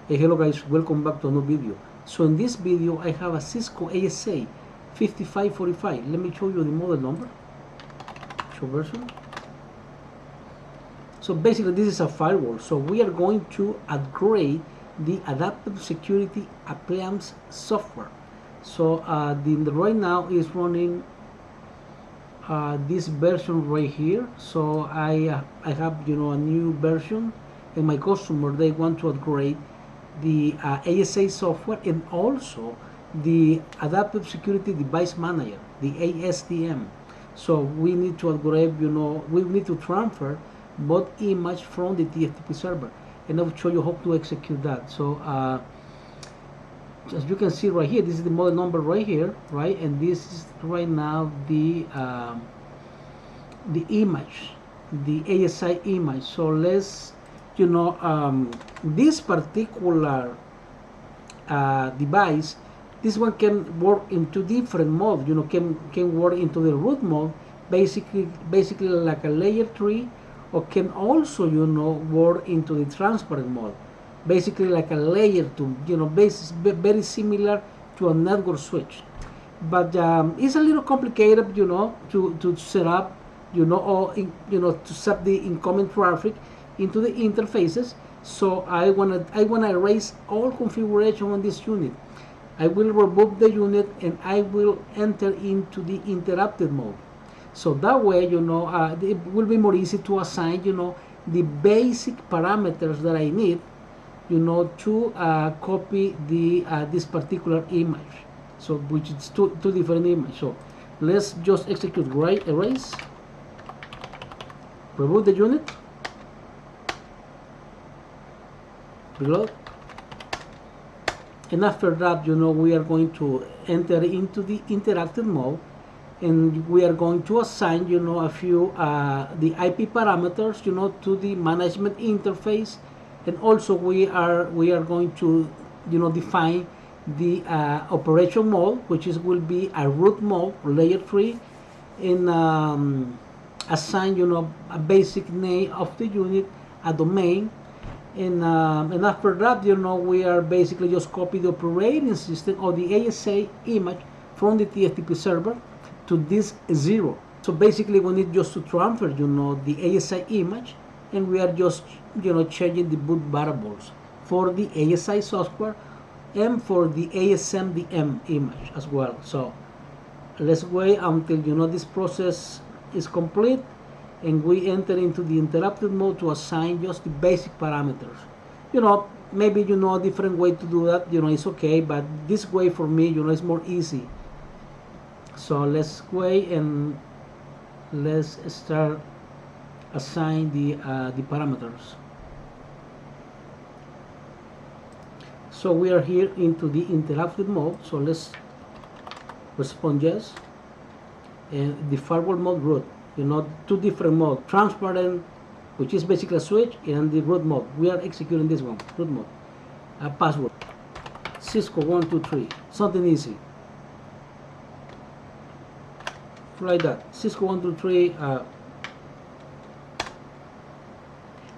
Hey, hello guys, welcome back to a new video. So in this video I have a Cisco ASA 5545. Let me show you the model number, show version. So basically this is a firewall, so we are going to upgrade the adaptive security appliance software. So right now is running this version right here. So I have a new version, and my customer, they want to upgrade the ASA software and also the adaptive security device manager, the ASDM. So we need to upgrade, we need to transfer both image from the TFTP server, and I'll show you how to execute that. So as you can see right here, this is the model number right here, right? And this is right now the image, the ASI image. So let's, this particular device, this one can work into different mode. Can work into the root mode, basically like a layer 3, or can also work into the transparent mode, basically like a layer 2, very similar to a network switch. But it's a little complicated, to set up, or to set the incoming traffic into the interfaces. So I wanna erase all configuration on this unit. I will remove the unit and I will enter into the interrupted mode. So that way, it will be more easy to assign, the basic parameters that I need, to copy the this particular image. So which is two different images. So let's just execute erase, remove the unit, reload, and after that, we are going to enter into the interactive mode, and we are going to assign, a few the IP parameters, to the management interface, and also we are going to, define the operation mode, which will be a root mode, layer 3, and assign, a basic name of the unit, a domain. And after that, we are basically just copy the operating system or the ASA image from the TFTP server to this 0. So basically we need just to transfer, the ASI image, and we are just, changing the boot variables for the ASI software and for the ASMDM image as well. So let's wait until, this process is complete, and we enter into the interrupted mode to assign just the basic parameters. Maybe a different way to do that, it's okay, but this way for me, is more easy. So let's wait and let's start assign the parameters. So we are here into the interrupted mode. So let's respond yes, and the firewall mode root. Two different modes, transparent, which is basically a switch, and the root mode. We are executing this one, root mode. Password, Cisco 123, something easy. Like that, Cisco 123,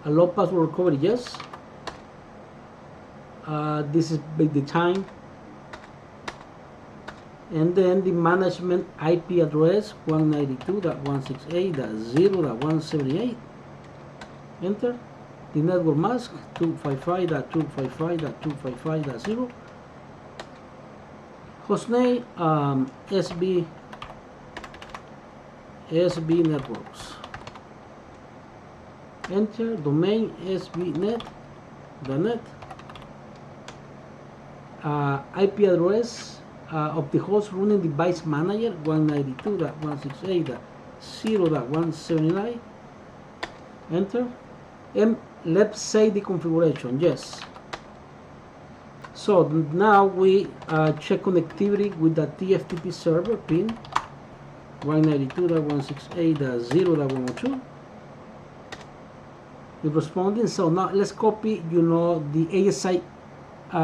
allow password recovery, yes. This is the time. And then the management IP address 192.168.0.178. Enter. The network mask 255.255.255.0. Hostname SB networks. Enter. Domain SBnet.net. IP address of the host running device manager 192.168.0.179. Enter. And let's say the configuration, yes. So now we check connectivity with the TFTP server pin 192.168.0.102. We're responding. So now let's copy, the ASI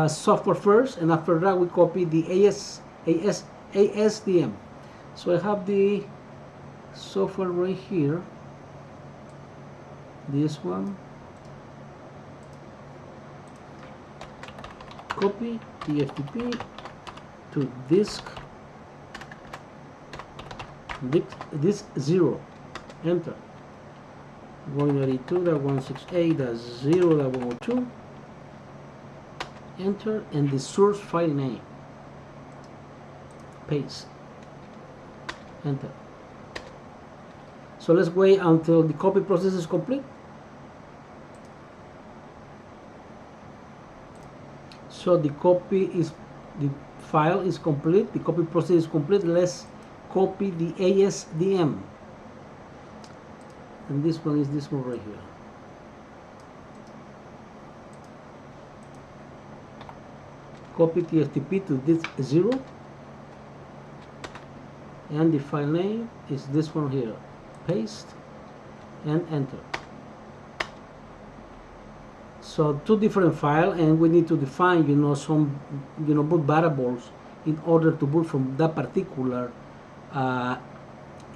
software first, and after that we copy the ASDM. So I have the software right here, this one, copy TFTP to disk 0, enter. 192.168.0.102, enter, and the source file name, paste, enter. So let's wait until the copy process is complete. So the file is complete, the copy process is complete. Let's copy the ASDM, and this one is this one right here. Copy TFTP to this 0, and the file name is this one here, paste, and enter. So two different files, and we need to define some boot variables in order to boot from that particular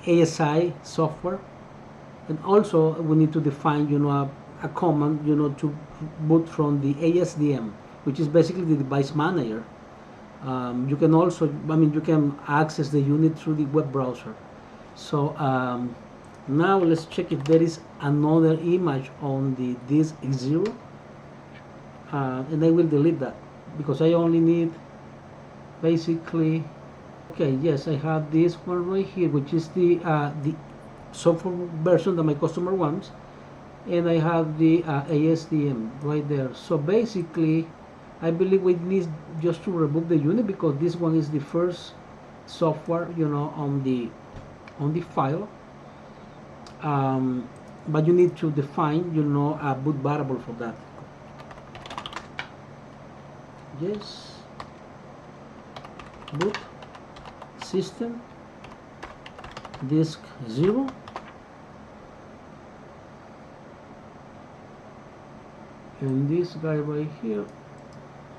ASI software, and also we need to define a command to boot from the ASDM, which is basically the device manager. You can also, you can access the unit through the web browser. So now let's check if there is another image on the disk 0, and I will delete that because I only need basically, okay, yes, I have this one right here, which is the software version that my customer wants, and I have the ASDM right there. So basically I believe we need just to remove the unit because this one is the first software on the file, but you need to define a boot variable for that. Yes, boot system disk 0, and this guy right here,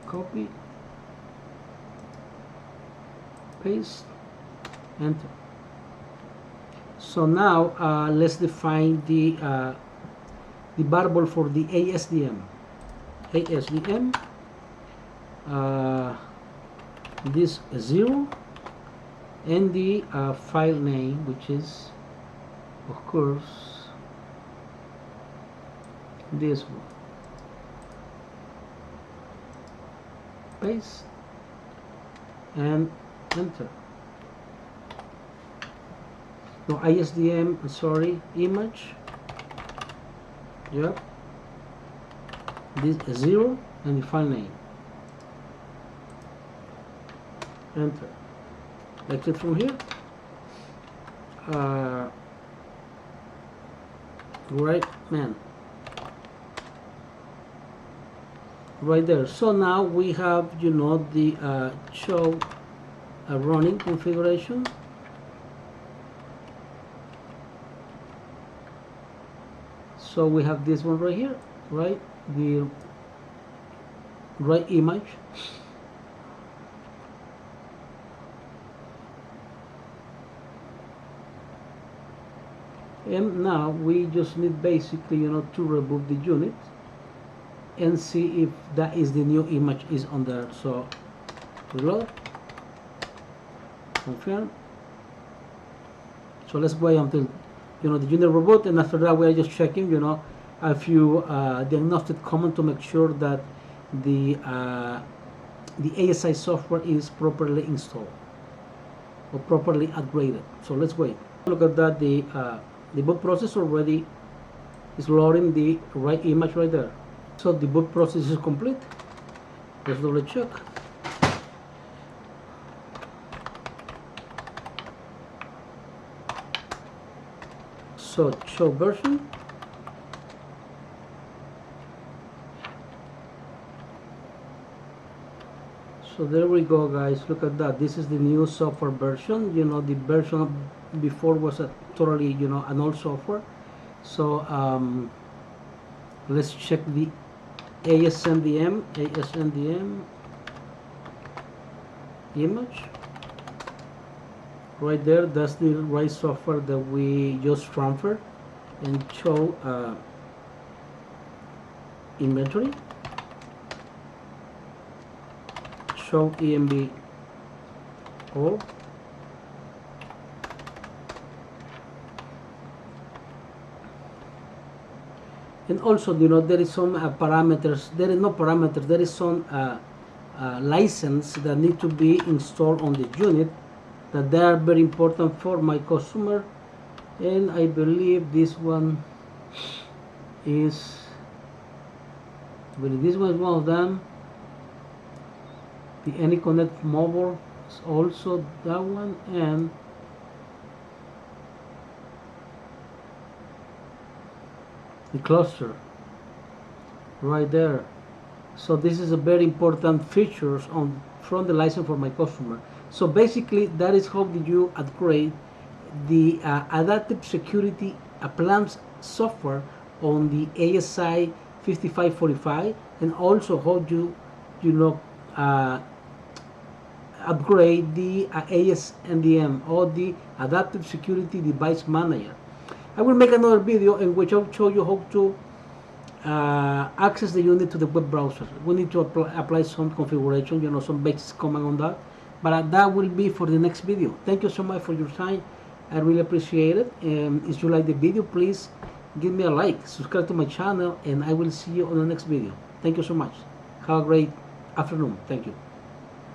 copy, paste, enter. So now let's define the variable for the ASDM. This 0, and the file name, which is of course this one, paste, and enter. No, ASDM, sorry, image, yep, this 0, and the file name, enter. Exit from here, right there. So now we have the show a running configuration. So we have this one right here, right, the right image. And now we just need basically to remove the unit and see if that is the new image is on there. So reload, confirm. So let's wait until the unit reboot, and after that we are just checking a few diagnostic comments to make sure that the ASI software is properly installed or properly upgraded. So let's wait. Look at that, the boot process already is loading the right image right there. So the boot process is complete. Let's double check. So show version. So there we go, guys. Look at that. This is the new software version. The version before was a totally an old software. So let's check the ASDM image right there. That's the right software that we just transferred, and show inventory. show EMB all. And also, you know, there is some parameters. There is no parameters. There is some license that need to be installed on the unit that they are very important for my customer. And I believe this one is, this one is one of them. The AnyConnect mobile is also that one, and the cluster right there. So this is a very important features from the license for my customer. So basically that is how did you upgrade the adaptive security appliance software on the ASA 5545, and also how you know upgrade the ASDM or the adaptive security device manager. I will make another video in which I'll show you how to access the unit to the web browser. We need to apply some configuration, you know, some basic command on that, but that will be for the next video. Thank you so much for your time. I really appreciate it. If you like the video, please give me a like, subscribe to my channel, and I will see you on the next video. Thank you so much. Have a great afternoon. Thank you.